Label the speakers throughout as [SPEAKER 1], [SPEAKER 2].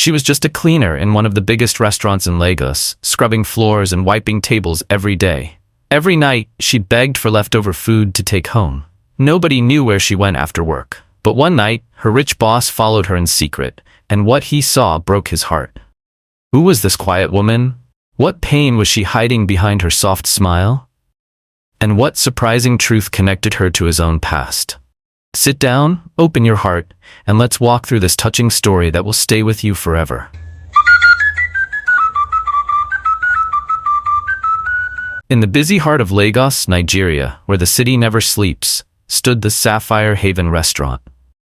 [SPEAKER 1] She was just a cleaner in one of the biggest restaurants in Lagos, scrubbing floors and wiping tables every day. Every night, she begged for leftover food to take home. Nobody knew where she went after work. But one night, her rich boss followed her in secret, and what he saw broke his heart. Who was this quiet woman? What pain was she hiding behind her soft smile? And what surprising truth connected her to his own past? Sit down, open your heart, and let's walk through this touching story that will stay with you forever. In the busy heart of Lagos, Nigeria, where the city never sleeps, stood the Sapphire Haven restaurant.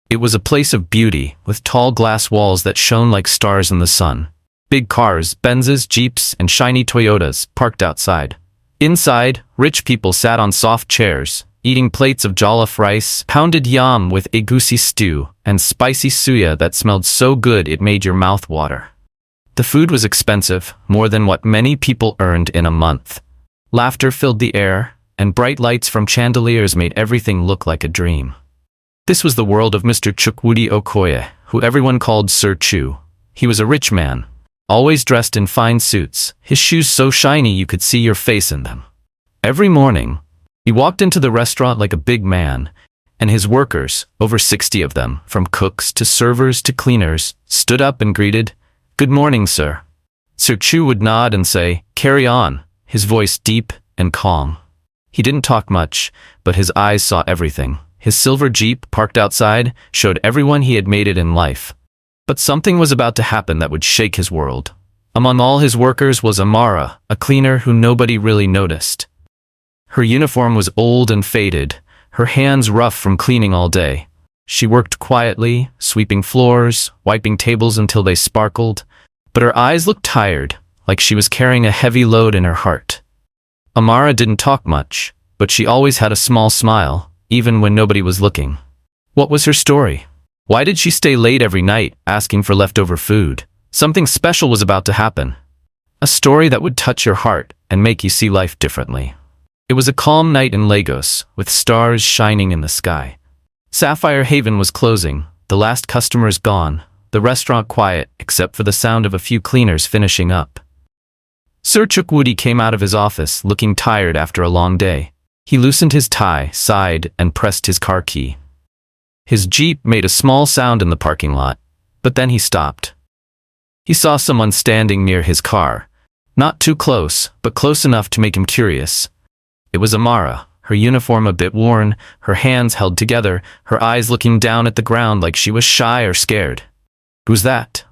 [SPEAKER 1] It was a place of beauty, with tall glass walls that shone like stars in the sun. Big cars, Benzes, Jeeps, and shiny Toyotas parked outside. Inside, rich people sat on soft chairs, eating plates of jollof rice, pounded yam with egusi stew, and spicy suya that smelled so good it made your mouth water. The food was expensive, more than what many people earned in a month. Laughter filled the air, and bright lights from chandeliers made everything look like a dream. This was the world of Mr. Chukwudi Okoye, who everyone called Sir Chu. He was a rich man, always dressed in fine suits, his shoes so shiny you could see your face in them. Every morning, he walked into the restaurant like a big man, and his workers, over 60 of them, from cooks to servers to cleaners, stood up and greeted, "Good morning, sir." Sir Chu would nod and say, "Carry on," his voice deep and calm. He didn't talk much, but his eyes saw everything. His silver Jeep, parked outside, showed everyone he had made it in life. But something was about to happen that would shake his world. Among all his workers was Amara, a cleaner who nobody really noticed. Her uniform was old and faded, her hands rough from cleaning all day. She worked quietly, sweeping floors, wiping tables until they sparkled, but her eyes looked tired, like she was carrying a heavy load in her heart. Amara didn't talk much, but she always had a small smile, even when nobody was looking. What was her story? Why did she stay late every night, asking for leftover food? Something special was about to happen. A story that would touch your heart and make you see life differently. It was a calm night in Lagos, with stars shining in the sky. Sapphire Haven was closing, the last customers gone, the restaurant quiet except for the sound of a few cleaners finishing up. Sir Chukwudi came out of his office, looking tired after a long day. He loosened his tie, sighed, and pressed his car key. His Jeep made a small sound in the parking lot, but then he stopped. He saw someone standing near his car. Not too close, but close enough to make him curious. It was Amara, her uniform a bit worn, her hands held together, her eyes looking down at the ground like she was shy or scared. "Who's that?"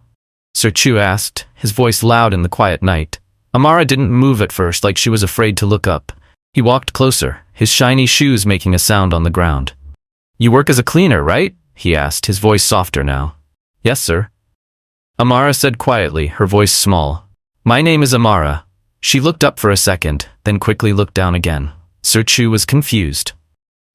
[SPEAKER 1] Sir Chu asked, his voice loud in the quiet night. Amara didn't move at first, like she was afraid to look up. He walked closer, his shiny shoes making a sound on the ground. "You work as a cleaner, right?" he asked, his voice softer now. "Yes, sir." Amara said quietly, her voice small. "My name is Amara." She looked up for a second, then quickly looked down again. Sir Chu was confused.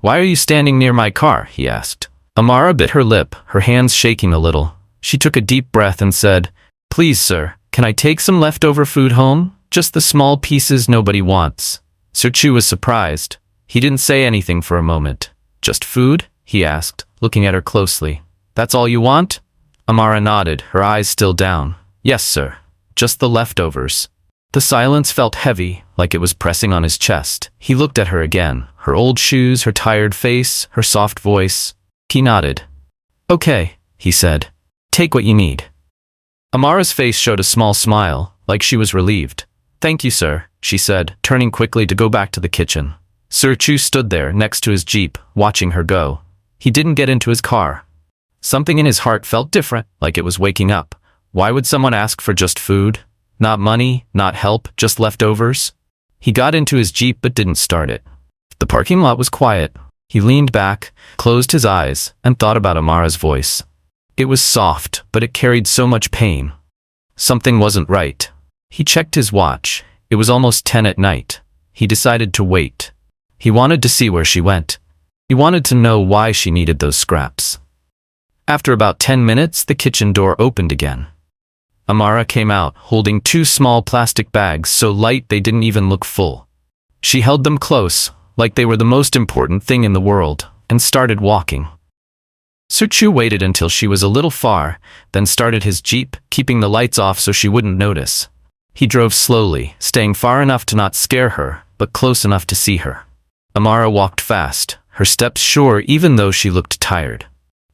[SPEAKER 1] "Why are you standing near my car?" he asked. Amara bit her lip, her hands shaking a little. She took a deep breath and said, "Please, sir, can I take some leftover food home? Just the small pieces nobody wants." Sir Chu was surprised. He didn't say anything for a moment. "Just food?" he asked, looking at her closely. "That's all you want?" Amara nodded, her eyes still down. "Yes, sir. Just the leftovers." The silence felt heavy, like it was pressing on his chest. He looked at her again, her old shoes, her tired face, her soft voice. He nodded. "Okay," he said. "Take what you need." Amara's face showed a small smile, like she was relieved. "Thank you, sir," she said, turning quickly to go back to the kitchen. Sir Chu stood there next to his Jeep, watching her go. He didn't get into his car. Something in his heart felt different, like it was waking up. Why would someone ask for just food? Not money, not help, just leftovers? He got into his Jeep but didn't start it. The parking lot was quiet. He leaned back, closed his eyes, and thought about Amara's voice. It was soft, but it carried so much pain. Something wasn't right. He checked his watch. It was almost 10 at night. He decided to wait. He wanted to see where she went. He wanted to know why she needed those scraps. After about 10 minutes, the kitchen door opened again. Amara came out, holding 2 small plastic bags so light they didn't even look full. She held them close, like they were the most important thing in the world, and started walking. Sir Chu waited until she was a little far, then started his jeep, keeping the lights off so she wouldn't notice. He drove slowly, staying far enough to not scare her, but close enough to see her. Amara walked fast, her steps sure even though she looked tired.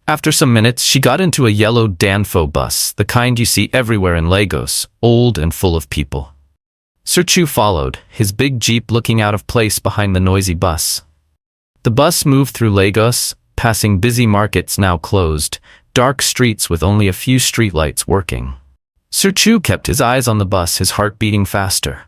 [SPEAKER 1] After some minutes, she got into a yellow Danfo bus, the kind you see everywhere in Lagos, old and full of people. Sir Chu followed, his big jeep looking out of place behind the noisy bus. The bus moved through Lagos, passing busy markets now closed, dark streets with only a few streetlights working. Sir Chu kept his eyes on the bus, his heart beating faster.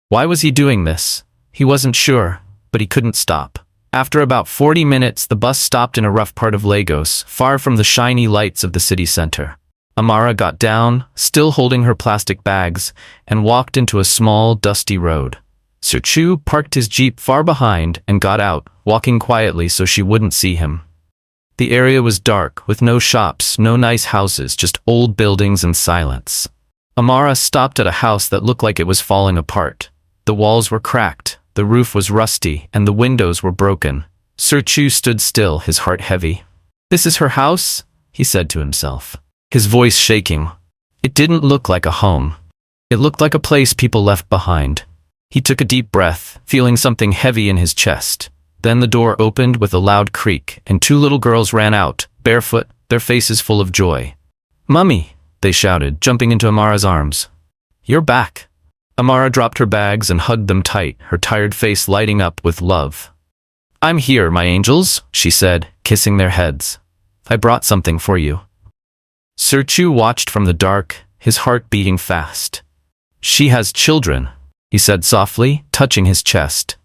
[SPEAKER 1] Why was he doing this? He wasn't sure, but he couldn't stop. After about 40 minutes, the bus stopped in a rough part of Lagos, far from the shiny lights of the city center. Amara got down, still holding her plastic bags, and walked into a small, dusty road. Sir Chu parked his jeep far behind and got out, walking quietly so she wouldn't see him. The area was dark, with no shops, no nice houses, just old buildings and silence. Amara stopped at a house that looked like it was falling apart. The walls were cracked, the roof was rusty, and the windows were broken. Sir Chu stood still, his heart heavy. "This is her house?" he said to himself, his voice shaking. It didn't look like a home. It looked like a place people left behind. He took a deep breath, feeling something heavy in his chest. Then the door opened with a loud creak, and two little girls ran out, barefoot, their faces full of joy. "Mummy!" they shouted, jumping into Amara's arms. "You're back!" Amara dropped her bags and hugged them tight, her tired face lighting up with love. "I'm here, my angels," she said, kissing their heads. "I brought something for you." Sir Chu watched from the dark, his heart beating fast. "She has children," he said softly, touching his chest.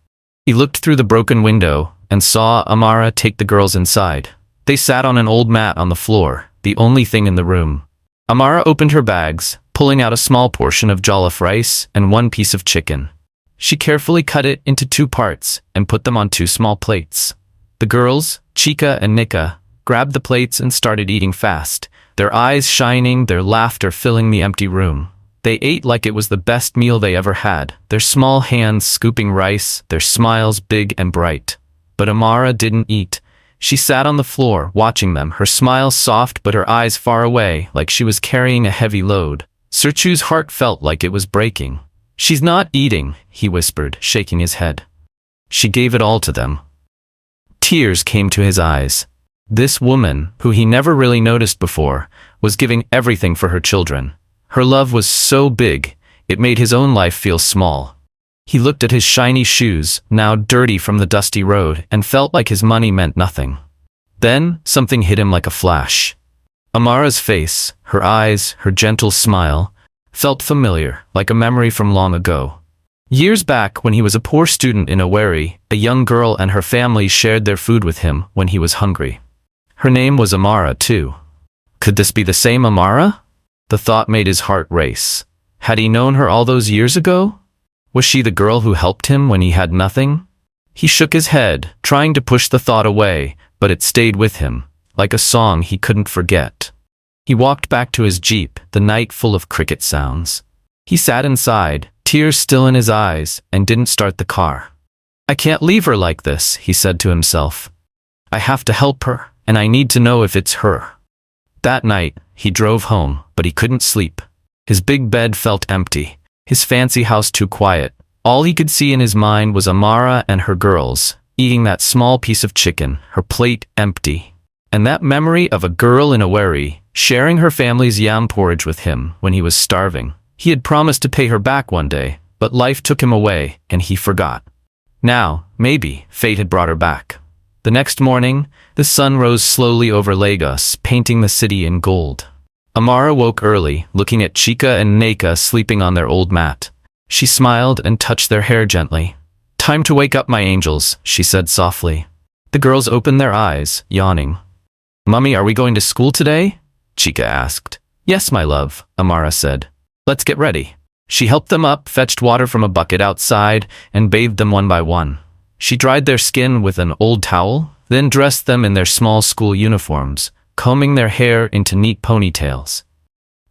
[SPEAKER 1] He looked through the broken window and saw Amara take the girls inside. They sat on an old mat on the floor, the only thing in the room. Amara opened her bags, pulling out a small portion of jollof rice and one piece of chicken. She carefully cut it into 2 parts and put them on 2 small plates. The girls, Chika and Nika, grabbed the plates and started eating fast, their eyes shining, their laughter filling the empty room. They ate like it was the best meal they ever had, their small hands scooping rice, their smiles big and bright. But Amara didn't eat. She sat on the floor, watching them, her smile soft but her eyes far away, like she was carrying a heavy load. Sir Chu's heart felt like it was breaking. "She's not eating," he whispered, shaking his head. She gave it all to them. Tears came to his eyes. This woman, who he never really noticed before, was giving everything for her children. Her love was so big, it made his own life feel small. He looked at his shiny shoes, now dirty from the dusty road, and felt like his money meant nothing. Then, something hit him like a flash. Amara's face, her eyes, her gentle smile, felt familiar, like a memory from long ago. Years back, when he was a poor student in Owerri, a young girl and her family shared their food with him when he was hungry. Her name was Amara, too. Could this be the same Amara? The thought made his heart race. Had he known her all those years ago? Was she the girl who helped him when he had nothing? He shook his head, trying to push the thought away, but it stayed with him, like a song he couldn't forget. He walked back to his jeep, the night full of cricket sounds. He sat inside, tears still in his eyes, and didn't start the car. "I can't leave her like this," he said to himself. "I have to help her, and I need to know if it's her." That night, he drove home, but he couldn't sleep. His big bed felt empty, his fancy house too quiet. All he could see in his mind was Amara and her girls, eating that small piece of chicken, her plate empty. And that memory of a girl in Owerri, sharing her family's yam porridge with him when he was starving. He had promised to pay her back one day, but life took him away, and he forgot. Now, maybe, fate had brought her back. The next morning, the sun rose slowly over Lagos, painting the city in gold. Amara woke early, looking at Chika and Nika sleeping on their old mat. She smiled and touched their hair gently. "Time to wake up, my angels," she said softly. The girls opened their eyes, yawning. "Mummy, are we going to school today?" Chika asked. "Yes, my love," Amara said. "Let's get ready." She helped them up, fetched water from a bucket outside, and bathed them one by one. She dried their skin with an old towel, then dressed them in their small school uniforms, combing their hair into neat ponytails.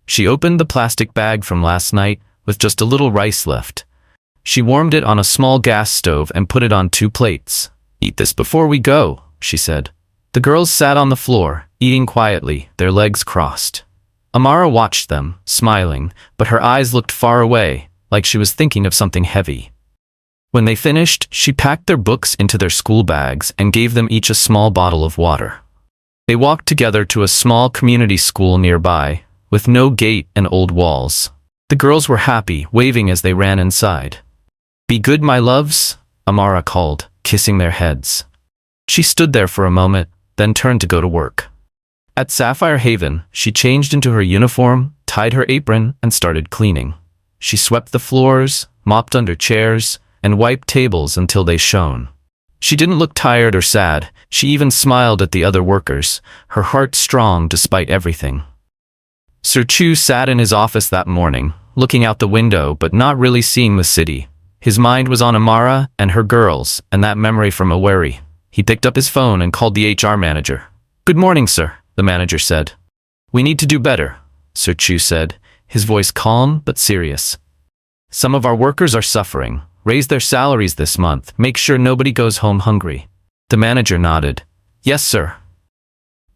[SPEAKER 1] She opened the plastic bag from last night, with just a little rice left. She warmed it on a small gas stove and put it on 2 plates. "Eat this before we go," she said. The girls sat on the floor, eating quietly, their legs crossed. Amara watched them, smiling, but her eyes looked far away, like she was thinking of something heavy. When they finished, she packed their books into their school bags and gave them each a small bottle of water. They walked together to a small community school nearby, with no gate and old walls. The girls were happy, waving as they ran inside. "Be good, my loves," Amara called, kissing their heads. She stood there for a moment, then turned to go to work. At Sapphire Haven, she changed into her uniform, tied her apron, and started cleaning. She swept the floors, mopped under chairs, and wiped tables until they shone. She didn't look tired or sad. She even smiled at the other workers, her heart strong despite everything. Sir Chu sat in his office that morning, looking out the window but not really seeing the city. His mind was on Amara and her girls and that memory from Aweri. He picked up his phone and called the HR manager. "Good morning, sir," the manager said. "We need to do better," Sir Chu said, his voice calm but serious. "Some of our workers are suffering. Raise their salaries this month. Make sure nobody goes home hungry." The manager nodded. "Yes, sir."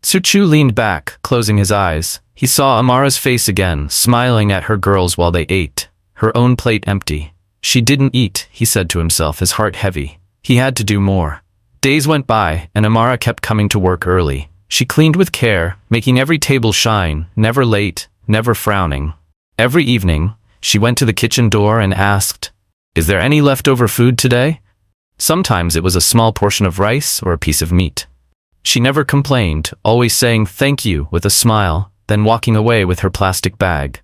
[SPEAKER 1] Sir Chu leaned back, closing his eyes. He saw Amara's face again, smiling at her girls while they ate, her own plate empty. She didn't eat, he said to himself, his heart heavy. He had to do more. Days went by, and Amara kept coming to work early. She cleaned with care, making every table shine, never late, never frowning. Every evening, she went to the kitchen door and asked, "Is there any leftover food today?" Sometimes it was a small portion of rice or a piece of meat. She never complained, always saying thank you with a smile, then walking away with her plastic bag.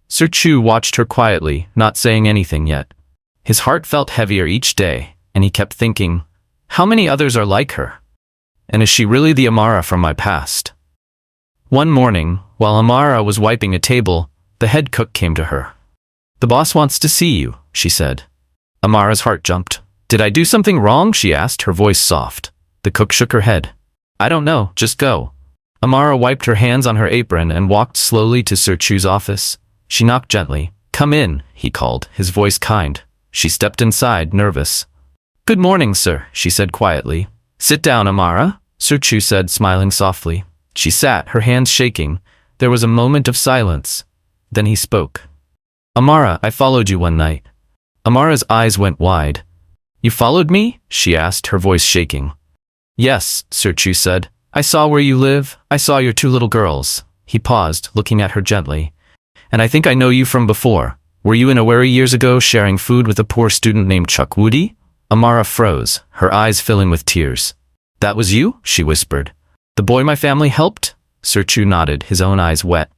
[SPEAKER 1] Sir Chu watched her quietly, not saying anything yet. His heart felt heavier each day, and he kept thinking, how many others are like her? And is she really the Amara from my past? One morning, while Amara was wiping a table, the head cook came to her. "The boss wants to see you," she said. Amara's heart jumped. "Did I do something wrong?" she asked, her voice soft. The cook shook her head. "I don't know, just go." Amara wiped her hands on her apron and walked slowly to Sir Chu's office. She knocked gently. "Come in," he called, his voice kind. She stepped inside, nervous. "Good morning, sir," she said quietly. "Sit down, Amara," Sir Chu said, smiling softly. She sat, her hands shaking. There was a moment of silence. Then he spoke. "Amara, I followed you one night." Amara's eyes went wide. "You followed me?" she asked, her voice shaking. "Yes," Sir Chu said. "I saw where you live. I saw your two little girls." He paused, looking at her gently. "And I think I know you from before. Were you in Aweri years ago sharing food with a poor student named Chuck Woody?" Amara froze, her eyes filling with tears. "That was you?" she whispered. "The boy my family helped?" Sir Chu nodded, his own eyes wet.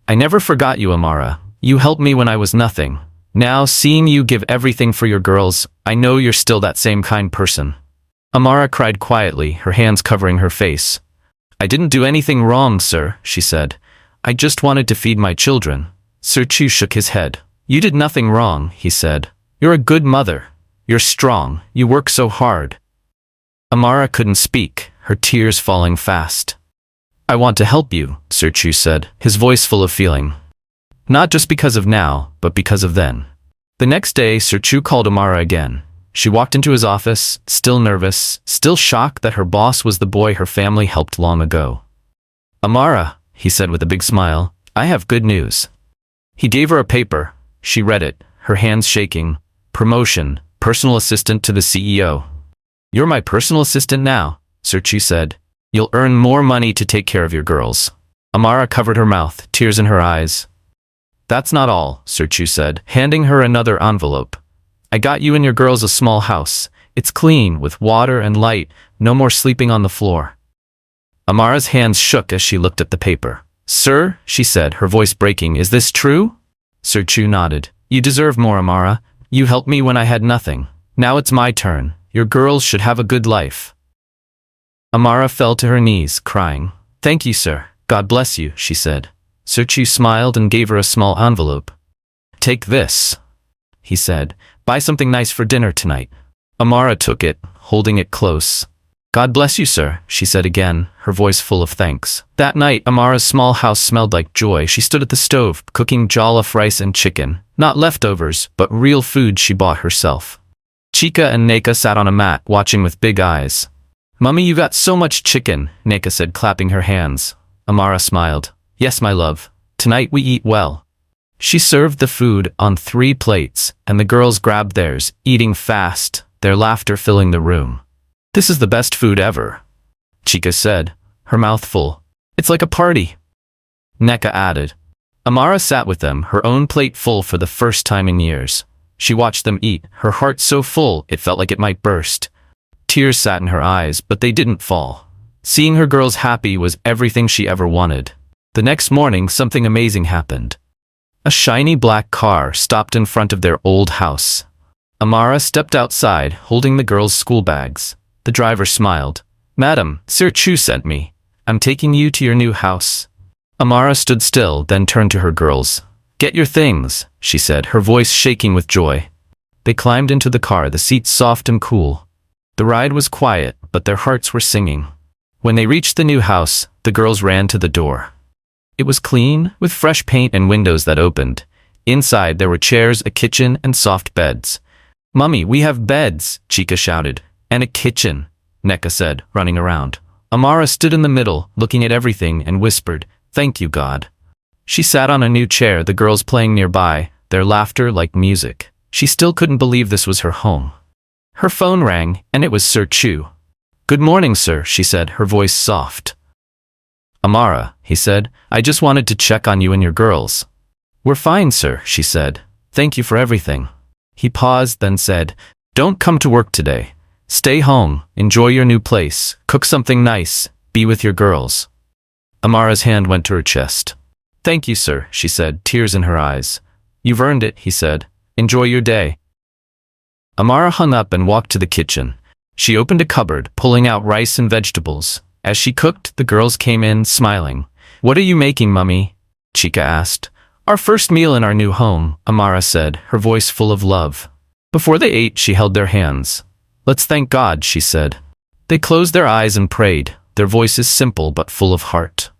[SPEAKER 1] "I never forgot you, Amara. You helped me when I was nothing. Now, seeing you give everything for your girls, I know you're still that same kind person." Amara cried quietly, her hands covering her face. "I didn't do anything wrong, sir," she said. "I just wanted to feed my children." Sir Chu shook his head. "You did nothing wrong," he said. "You're a good mother. You're strong. You work so hard." Amara couldn't speak, her tears falling fast. "I want to help you," Sir Chu said, his voice full of feeling. "Not just because of now, but because of then." The next day, Sir Chu called Amara again. She walked into his office, still nervous, still shocked that her boss was the boy her family helped long ago. "Amara," he said with a big smile, "I have good news." He gave her a paper. She read it, her hands shaking. "Promotion, personal assistant to the CEO." "You're my personal assistant now," Sir Chu said. "You'll earn more money to take care of your girls." Amara covered her mouth, tears in her eyes. "That's not all," Sir Chu said, handing her another envelope. "I got you and your girls a small house. It's clean, with water and light, no more sleeping on the floor." Amara's hands shook as she looked at the paper. "Sir," she said, her voice breaking, "is this true?" Sir Chu nodded. "You deserve more, Amara. You helped me when I had nothing. Now it's my turn. Your girls should have a good life." Amara fell to her knees, crying. "Thank you, sir. God bless you," she said. Sir Chu smiled and gave her a small envelope. "Take this," he said. "Buy something nice for dinner tonight." Amara took it, holding it close. "God bless you, sir," she said again, her voice full of thanks. That night, Amara's small house smelled like joy. She stood at the stove, cooking jollof rice and chicken. Not leftovers, but real food she bought herself. Chica and Neka sat on a mat, watching with big eyes. Mummy, you got so much chicken, Nika said, clapping her hands. Amara smiled. Yes, my love. Tonight we eat well. She served the food on 3 plates, and the girls grabbed theirs, eating fast, their laughter filling the room. This is the best food ever, Chica said, her mouth full. It's like a party, Nika added. Amara sat with them, her own plate full for the first time in years. She watched them eat, her heart so full it felt like it might burst. Tears sat in her eyes, but they didn't fall. Seeing her girls happy was everything she ever wanted. The next morning, something amazing happened. A shiny black car stopped in front of their old house. Amara stepped outside, holding the girls' school bags. The driver smiled. Madam, Sir Chu sent me. I'm taking you to your new house. Amara stood still, then turned to her girls. Get your things, she said, her voice shaking with joy. They climbed into the car, the seats soft and cool. The ride was quiet, but their hearts were singing. When they reached the new house, the girls ran to the door. It was clean, with fresh paint and windows that opened. Inside there were chairs, a kitchen, and soft beds. Mummy, we have beds, Chica shouted. And a kitchen, Nika said, running around. Amara stood in the middle, looking at everything, and whispered, Thank you, God. She sat on a new chair, the girls playing nearby, their laughter like music. She still couldn't believe this was her home. Her phone rang, and it was Sir Chu. Good morning, sir, she said, her voice soft. Amara, he said, I just wanted to check on you and your girls. We're fine, sir, she said. Thank you for everything. He paused, then said, Don't come to work today. Stay home, enjoy your new place, cook something nice, be with your girls. Amara's hand went to her chest. Thank you, sir, she said, tears in her eyes. You've earned it, he said. Enjoy your day. Amara hung up and walked to the kitchen. She opened a cupboard, pulling out rice and vegetables. As she cooked, the girls came in, smiling. What are you making, Mummy? Chica asked. Our first meal in our new home, Amara said, her voice full of love. Before they ate, she held their hands. Let's thank God, she said. They closed their eyes and prayed, their voices simple but full of heart.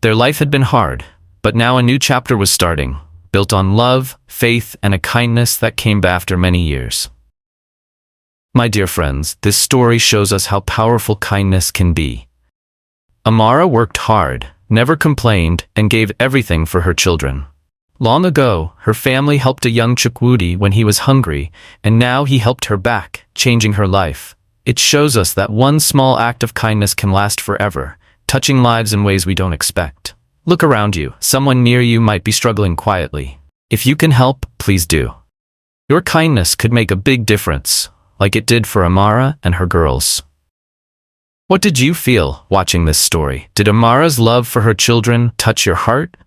[SPEAKER 1] Their life had been hard, but now a new chapter was starting, built on love, faith, and a kindness that came after many years. My dear friends, this story shows us how powerful kindness can be. Amara worked hard, never complained, and gave everything for her children. Long ago, her family helped a young Chukwudi when he was hungry, and now he helped her back, changing her life. It shows us that one small act of kindness can last forever, touching lives in ways we don't expect. Look around you, someone near you might be struggling quietly. If you can help, please do. Your kindness could make a big difference, like it did for Amara and her girls. What did you feel watching this story? Did Amara's love for her children touch your heart?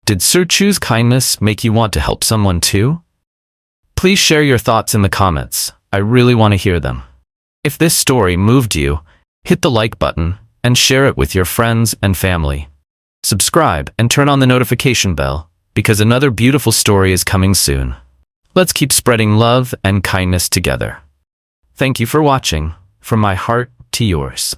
[SPEAKER 1] Did Sir Chu's kindness make you want to help someone too? Please share your thoughts in the comments. I really want to hear them. If this story moved you, hit the like button and share it with your friends and family. Subscribe and turn on the notification bell, because another beautiful story is coming soon. Let's keep spreading love and kindness together. Thank you for watching. From my heart to yours.